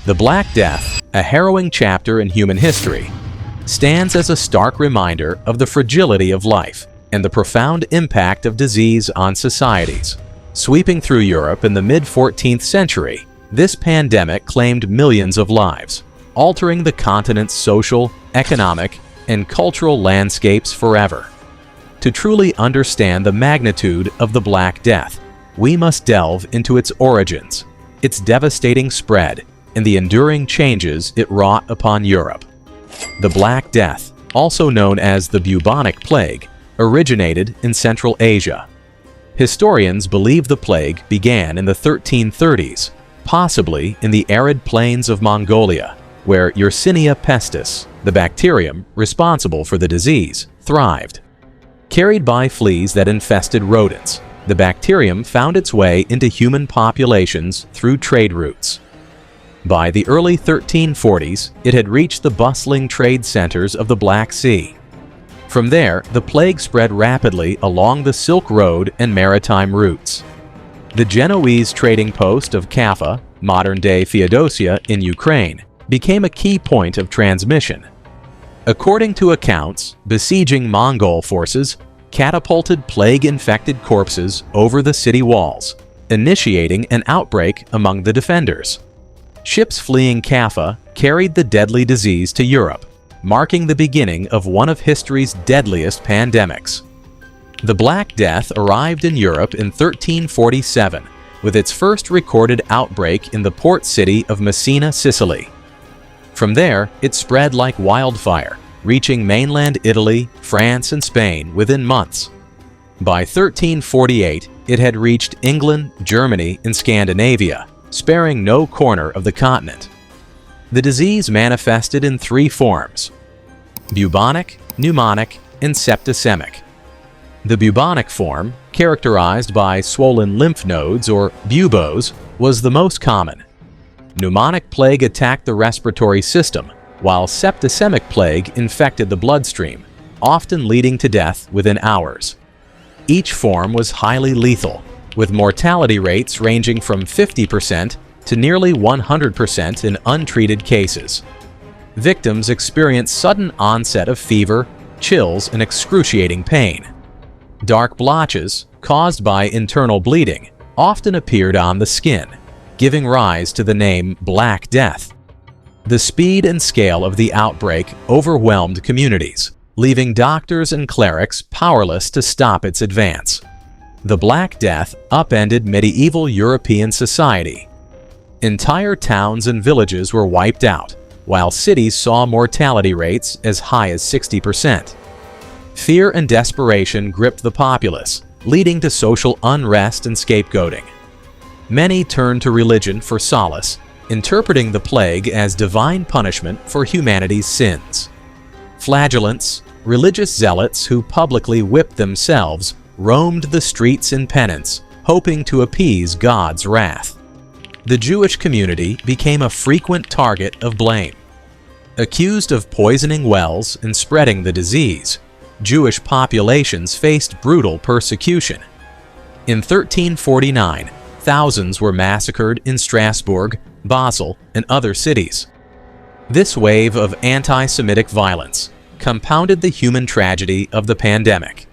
The Black Death, a harrowing chapter in human history, stands as a stark reminder of the fragility of life and the profound impact of disease on societies. Sweeping through Europe in the mid-14th century, this pandemic claimed millions of lives, altering the continent's social, economic, and cultural landscapes forever. To truly understand the magnitude of the Black Death, we must delve into its origins, its devastating spread, and the enduring changes it wrought upon Europe. The Black Death, also known as the bubonic plague, originated in Central Asia. Historians believe the plague began in the 1330s, possibly in the arid plains of Mongolia, where Yersinia pestis, the bacterium responsible for the disease, thrived. Carried by fleas that infested rodents, the bacterium found its way into human populations through trade routes. By the early 1340s, it had reached the bustling trade centers of the Black Sea. From there, the plague spread rapidly along the Silk Road and maritime routes. The Genoese trading post of Kaffa, modern-day Feodosia in Ukraine, became a key point of transmission. According to accounts, besieging Mongol forces catapulted plague-infected corpses over the city walls, initiating an outbreak among the defenders. Ships fleeing Kaffa carried the deadly disease to Europe, marking the beginning of one of history's deadliest pandemics. The Black Death arrived in Europe in 1347, with its first recorded outbreak in the port city of Messina, Sicily. From there, it spread like wildfire, reaching mainland Italy, France, and Spain within months. By 1348, it had reached England, Germany, and Scandinavia, sparing no corner of the continent. The disease manifested in three forms: bubonic, pneumonic, and septicemic. The bubonic form, characterized by swollen lymph nodes or buboes, was the most common. Pneumonic plague attacked the respiratory system, while septicemic plague infected the bloodstream, often leading to death within hours. Each form was highly lethal, with mortality rates ranging from 50% to nearly 100% in untreated cases. Victims experienced sudden onset of fever, chills, and excruciating pain. Dark blotches, caused by internal bleeding, often appeared on the skin, giving rise to the name Black Death. The speed and scale of the outbreak overwhelmed communities, leaving doctors and clerics powerless to stop its advance. The Black Death upended medieval European society. Entire towns and villages were wiped out, while cities saw mortality rates as high as 60%. Fear and desperation gripped the populace, leading to social unrest and scapegoating. Many turned to religion for solace, interpreting the plague as divine punishment for humanity's sins. Flagellants, religious zealots who publicly whipped themselves, roamed the streets in penance, hoping to appease God's wrath. The Jewish community became a frequent target of blame. Accused of poisoning wells and spreading the disease, Jewish populations faced brutal persecution. In 1349, thousands were massacred in Strasbourg, Basel, and other cities. This wave of anti-Semitic violence compounded the human tragedy of the pandemic.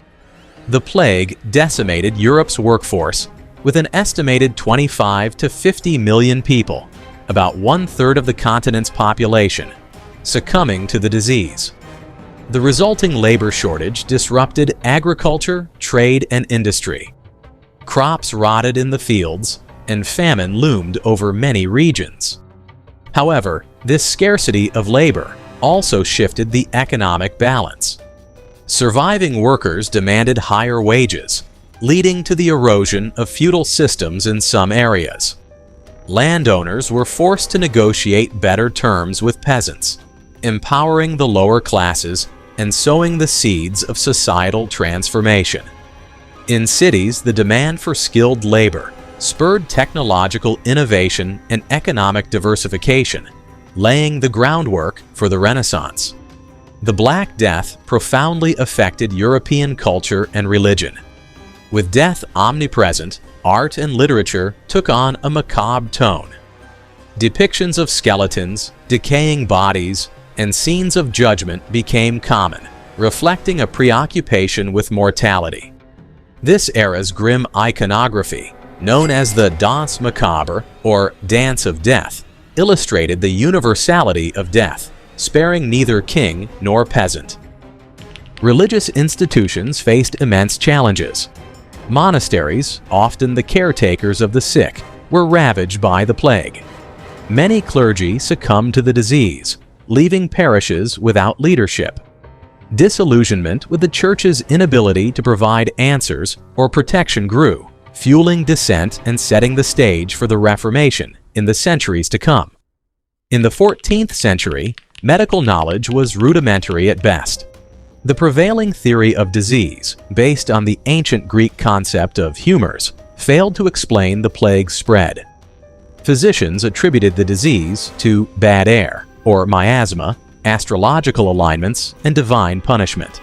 The plague decimated Europe's workforce, with an estimated 25 to 50 million people, about one-third of the continent's population, succumbing to the disease. The resulting labor shortage disrupted agriculture, trade, and industry. Crops rotted in the fields, and famine loomed over many regions. However, this scarcity of labor also shifted the economic balance. Surviving workers demanded higher wages, leading to the erosion of feudal systems in some areas. Landowners were forced to negotiate better terms with peasants, empowering the lower classes and sowing the seeds of societal transformation. In cities, the demand for skilled labor spurred technological innovation and economic diversification, laying the groundwork for the Renaissance. The Black Death profoundly affected European culture and religion. With death omnipresent, art and literature took on a macabre tone. Depictions of skeletons, decaying bodies, and scenes of judgment became common, reflecting a preoccupation with mortality. This era's grim iconography, known as the Danse Macabre or Dance of Death, illustrated the universality of death, sparing neither king nor peasant. Religious institutions faced immense challenges. Monasteries, often the caretakers of the sick, were ravaged by the plague. Many clergy succumbed to the disease, leaving parishes without leadership. Disillusionment with the Church's inability to provide answers or protection grew, fueling dissent and setting the stage for the Reformation in the centuries to come. In the 14th century, medical knowledge was rudimentary at best. The prevailing theory of disease, based on the ancient Greek concept of humors, failed to explain the plague's spread. Physicians attributed the disease to bad air, or miasma, astrological alignments, and divine punishment.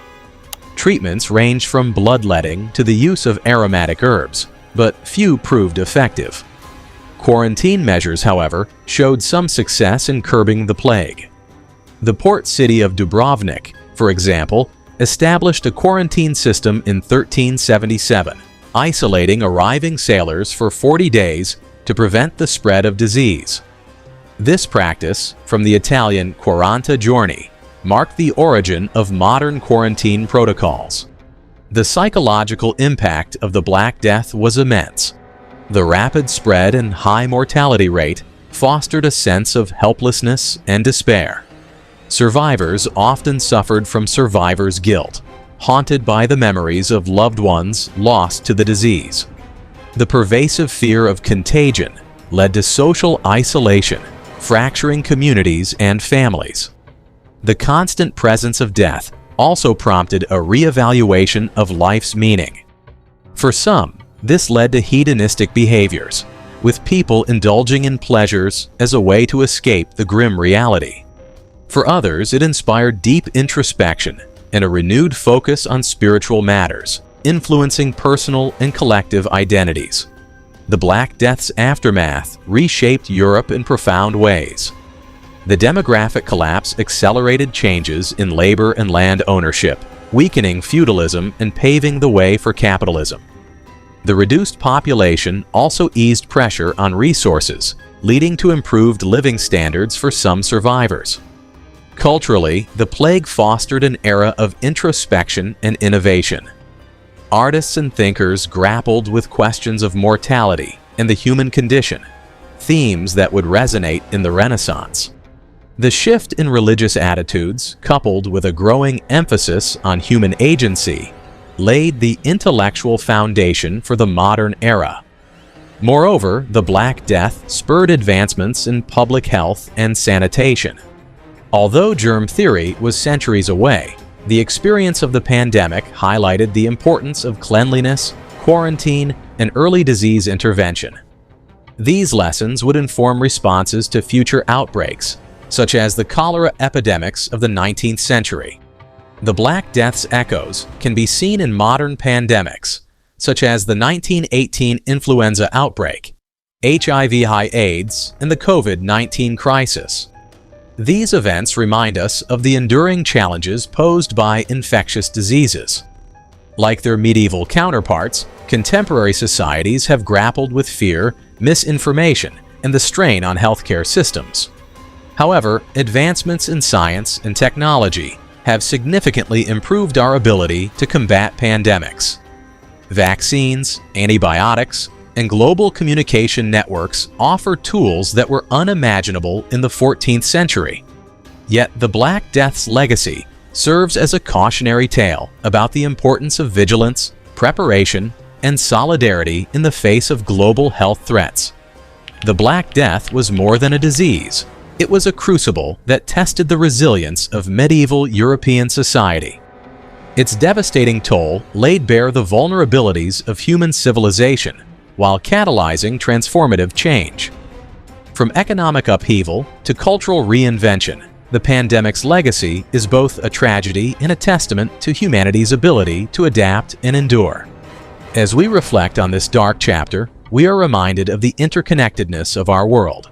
Treatments ranged from bloodletting to the use of aromatic herbs, but few proved effective. Quarantine measures, however, showed some success in curbing the plague. The port city of Dubrovnik, for example, established a quarantine system in 1377, isolating arriving sailors for 40 days to prevent the spread of disease. This practice, from the Italian quaranta giorni, marked the origin of modern quarantine protocols. The psychological impact of the Black Death was immense. The rapid spread and high mortality rate fostered a sense of helplessness and despair. Survivors often suffered from survivor's guilt, haunted by the memories of loved ones lost to the disease. The pervasive fear of contagion led to social isolation, fracturing communities and families. The constant presence of death also prompted a reevaluation of life's meaning. For some, this led to hedonistic behaviors, with people indulging in pleasures as a way to escape the grim reality. For others, it inspired deep introspection and a renewed focus on spiritual matters, influencing personal and collective identities. The Black Death's aftermath reshaped Europe in profound ways. The demographic collapse accelerated changes in labor and land ownership, weakening feudalism and paving the way for capitalism. The reduced population also eased pressure on resources, leading to improved living standards for some survivors. Culturally, the plague fostered an era of introspection and innovation. Artists and thinkers grappled with questions of mortality and the human condition, themes that would resonate in the Renaissance. The shift in religious attitudes, coupled with a growing emphasis on human agency, laid the intellectual foundation for the modern era. Moreover, the Black Death spurred advancements in public health and sanitation. Although germ theory was centuries away, the experience of the pandemic highlighted the importance of cleanliness, quarantine, and early disease intervention. These lessons would inform responses to future outbreaks, such as the cholera epidemics of the 19th century. The Black Death's echoes can be seen in modern pandemics, such as the 1918 influenza outbreak, HIV/AIDS, and the COVID-19 crisis. These events remind us of the enduring challenges posed by infectious diseases. Like their medieval counterparts, contemporary societies have grappled with fear, misinformation, and the strain on healthcare systems. However, advancements in science and technology have significantly improved our ability to combat pandemics. Vaccines, antibiotics, and global communication networks offer tools that were unimaginable in the 14th century. Yet the Black Death's legacy serves as a cautionary tale about the importance of vigilance, preparation, and solidarity in the face of global health threats. The Black Death was more than a disease. It was a crucible that tested the resilience of medieval European society. Its devastating toll laid bare the vulnerabilities of human civilization while catalyzing transformative change. From economic upheaval to cultural reinvention, the pandemic's legacy is both a tragedy and a testament to humanity's ability to adapt and endure. As we reflect on this dark chapter, we are reminded of the interconnectedness of our world.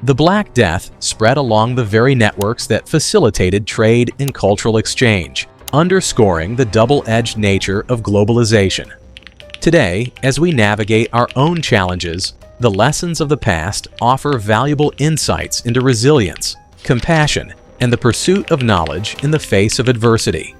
The Black Death spread along the very networks that facilitated trade and cultural exchange, underscoring the double-edged nature of globalization. Today, as we navigate our own challenges, the lessons of the past offer valuable insights into resilience, compassion, and the pursuit of knowledge in the face of adversity.